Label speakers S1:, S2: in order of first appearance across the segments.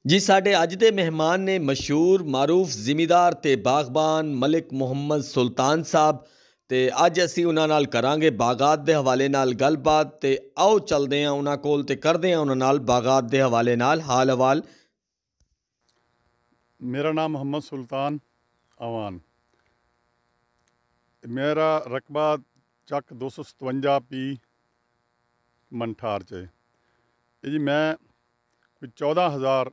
S1: ਜੀ ਸਾਡੇ ਅੱਜ ਦੇ ਮਹਿਮਾਨ ਨੇ ਮਸ਼ਹੂਰ ਮਾਰੂਫ ਜ਼ਿਮੀਦਾਰ ਤੇ ਬਾਗਬਾਨ ਮਲਿਕ ਮੁਹੰਮਦ ਸੁਲਤਾਨ ਸਾਹਿਬ। ਤੇ ਅੱਜ ਅਸੀਂ ਉਹਨਾਂ ਨਾਲ ਕਰਾਂਗੇ ਬਾਗਾਤ ਦੇ ਹਵਾਲੇ ਨਾਲ ਗੱਲਬਾਤ। ਤੇ ਆਓ ਚੱਲਦੇ ਹਾਂ ਉਹਨਾਂ ਕੋਲ ਤੇ ਕਰਦੇ ਹਾਂ ਉਹਨਾਂ ਨਾਲ ਬਾਗਾਤ ਦੇ ਹਵਾਲੇ ਨਾਲ ਹਾਲ ਹਵਾਲ।
S2: मेरा नाम मोहम्मद सुल्तान आवान। मेरा रकबा ਚੱਕ 257 पी मंठार च है जी। मैं कोई 14,000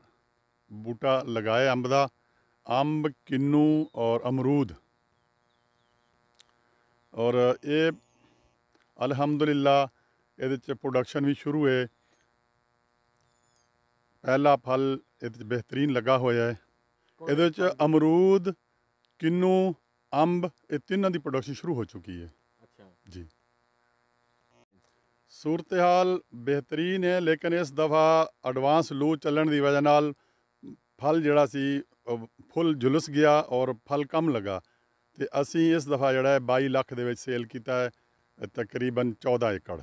S2: बूटा लगाया अंब का, अंब किन्नू और अमरूद। और ये अलहमदुलिल्लाह ये प्रोडक्शन भी शुरू है। पहला फल ये बेहतरीन लगा होया है। ये अमरूद किन्नू अंब ये तीनों की प्रोडक्शन शुरू हो चुकी है।
S1: अच्छा
S2: जी, सूरत हाल बेहतरीन है, लेकिन इस दफ़ा एडवांस लू चलन की वजह नाल फल जिहड़ा सी फुल झुलस गया और फल कम लगा। तो असी इस दफ़ा जिहड़ा 22 लाख दे विच सेल किया है, तकरीबन 14 एकड़।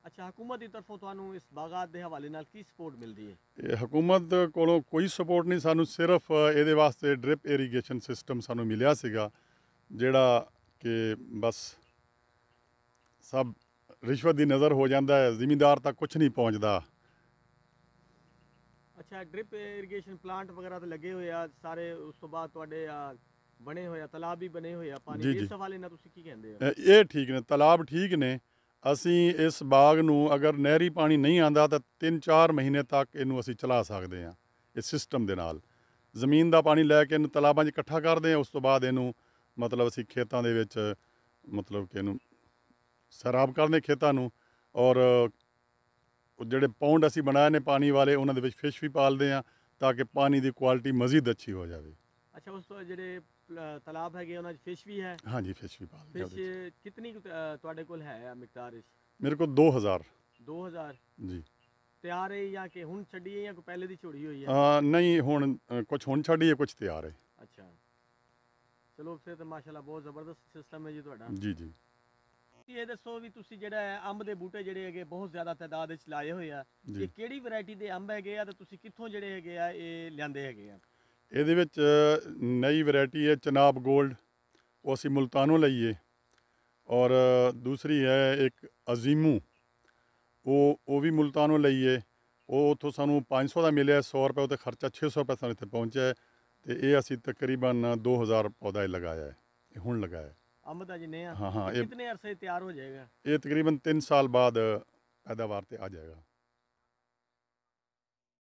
S1: अच्छा, हुकूमत की तरफों तुहानू इस बागात के हवाले नाल की सपोर्ट मिलती है?
S2: हुकूमत कोलों कोई सपोर्ट नहीं, सानू सिर्फ ये वास्ते ड्रिप इरीगेशन सिस्टम सानू मिलिया सीगा, जिहड़ा कि बस सब रिश्वत की नज़र हो जाता है, जिमीदार तक कुछ नहीं पहुँचता।
S1: अच्छा, ड्रिप इरीगेशन प्लांट वगैरह तो लगे हुए आ सारे, उस तो बाद तुहाडे बने हुए तालाब भी बने हुए आ पानी
S2: जी
S1: इस
S2: जी,
S1: हवाले नाल तुसीं की कहंदे हो?
S2: ये ठीक ने, तालाब ठीक ने। ਅਸੀਂ ਇਸ ਬਾਗ ਨੂੰ ਅਗਰ ਨਹਿਰੀ ਪਾਣੀ ਨਹੀਂ ਆਂਦਾ ਤਾਂ 3-4 ਮਹੀਨੇ ਤੱਕ ਇਹਨੂੰ ਅਸੀਂ ਚਲਾ ਸਕਦੇ ਹਾਂ ਇਸ ਸਿਸਟਮ ਦੇ ਨਾਲ। ਜ਼ਮੀਨ ਦਾ ਪਾਣੀ ਲੈ ਕੇ ਇਹਨੂੰ ਤਲਾਬਾਂ 'ਚ ਇਕੱਠਾ ਕਰਦੇ ਹਾਂ, ਉਸ ਤੋਂ ਬਾਅਦ ਇਹਨੂੰ ਮਤਲਬ ਅਸੀਂ ਖੇਤਾਂ ਦੇ ਵਿੱਚ ਮਤਲਬ ਕਿ ਇਹਨੂੰ ਸੈਰਾਬ ਕਰਦੇ ਖੇਤਾਂ ਨੂੰ। ਔਰ ਜਿਹੜੇ ਪੌਂਡ ਅਸੀਂ ਬਣਾਏ ਨੇ ਪਾਣੀ ਵਾਲੇ, ਉਹਨਾਂ ਦੇ ਵਿੱਚ ਫਿਸ਼ ਵੀ ਪਾਲਦੇ ਹਾਂ ਤਾਂ ਕਿ ਪਾਣੀ ਦੀ ਕੁਆਲਿਟੀ ਮਜ਼ੀਦ ਅੱਛੀ ਹੋ ਜਾਵੇ।
S1: ਅੱਛਾ, ਉਸ ਤੋਂ ਜਿਹੜੇ तालाब है उन्होंने फिश भी है?
S2: हाँ जी, फिश भी पालते हैं।
S1: फिश कितनी ਤੁਹਾਡੇ ਕੋਲ ਹੈ ਮਿਕਦਾਰ ਇਸ?
S2: मेरे को 2,000
S1: 2000
S2: जी।
S1: ਤਿਆਰ ਹੈ ਜਾਂ ਕਿ ਹੁਣ ਛੱਡੀ ਹੈ ਜਾਂ ਕੋਈ ਪਹਿਲੇ ਦੀ ਛੋੜੀ ਹੋਈ ਹੈ?
S2: नहीं ਹੁਣ ਕੁਛ ਹੁਣ ਛੱਡੀ ਹੈ, ਕੁਛ ਤਿਆਰ ਹੈ।
S1: ਅੱਛਾ, ਚਲੋ ਫਿਰ ਤਾਂ ਮਾਸ਼ਾਅੱਲਾ ਬਹੁਤ ਜ਼ਬਰਦਸਤ ਸਿਸਟਮ ਹੈ ਜੀ ਤੁਹਾਡਾ।
S2: ਜੀ ਜੀ।
S1: ਇਹ ਦੱਸੋ ਵੀ ਤੁਸੀਂ ਜਿਹੜਾ ਹੈ ਅੰਬ ਦੇ ਬੂਟੇ ਜਿਹੜੇ ਹੈਗੇ ਬਹੁਤ ਜ਼ਿਆਦਾ ਤਾਦਾਦ ਵਿੱਚ ਲਾਏ ਹੋਏ ਆ, ਇਹ ਕਿਹੜੀ ਵੈਰਾਈਟੀ ਦੇ ਅੰਬ ਹੈਗੇ ਆ ਤੇ ਤੁਸੀਂ ਕਿੱਥੋਂ ਜਿਹੜੇ ਹੈਗੇ ਆ ਇਹ ਲਿਆਂਦੇ ਹੈਗੇ ਆ?
S2: ਇਹਦੇ ਵਿੱਚ ਨਈ ਵੈਰਾਈਟੀ ਹੈ ਚਨਾਬ ਗੋਲਡ, ਉਹ ਅਸੀਂ ਮੁਲਤਾਨੋਂ ਲਈਏ। ਔਰ ਦੂਸਰੀ ਹੈ ਇੱਕ ਅਜ਼ੀਮੂ, ਉਹ ਵੀ ਮੁਲਤਾਨੋਂ ਲਈਏ। ਉਹ ਉੱਥੋਂ ਸਾਨੂੰ 500 ਦਾ ਮਿਲਿਆ, 100 ਰੁਪਏ ਉੱਤੇ ਖਰਚਾ, 600 ਰੁਪਏ ਸਾਨੂੰ ਇੱਥੇ ਪਹੁੰਚਿਆ ਹੈ। ਅਤੇ ਇਹ ਅਸੀਂ ਤਕਰੀਬਨ 2,000 ਪੌਦਾ ਲਗਾਇਆ ਹੈ, ਇਹ ਹੁਣ ਲਗਾਇਆ ਹੈ।
S1: ਅੰਬ ਦਾ ਜਿੰਨੇ ਆ
S2: ਹਾਂ ਹਾਂ,
S1: ਕਿਤਨੇ ਅਰਸੇ ਤਿਆਰ ਹੋ ਜਾਏਗਾ?
S2: ਇਹ ਤਕਰੀਬਨ 3 ਸਾਲ ਬਾਅਦ ਪੈਦਾਵਾਰ 'ਤੇ ਆ ਜਾਏਗਾ।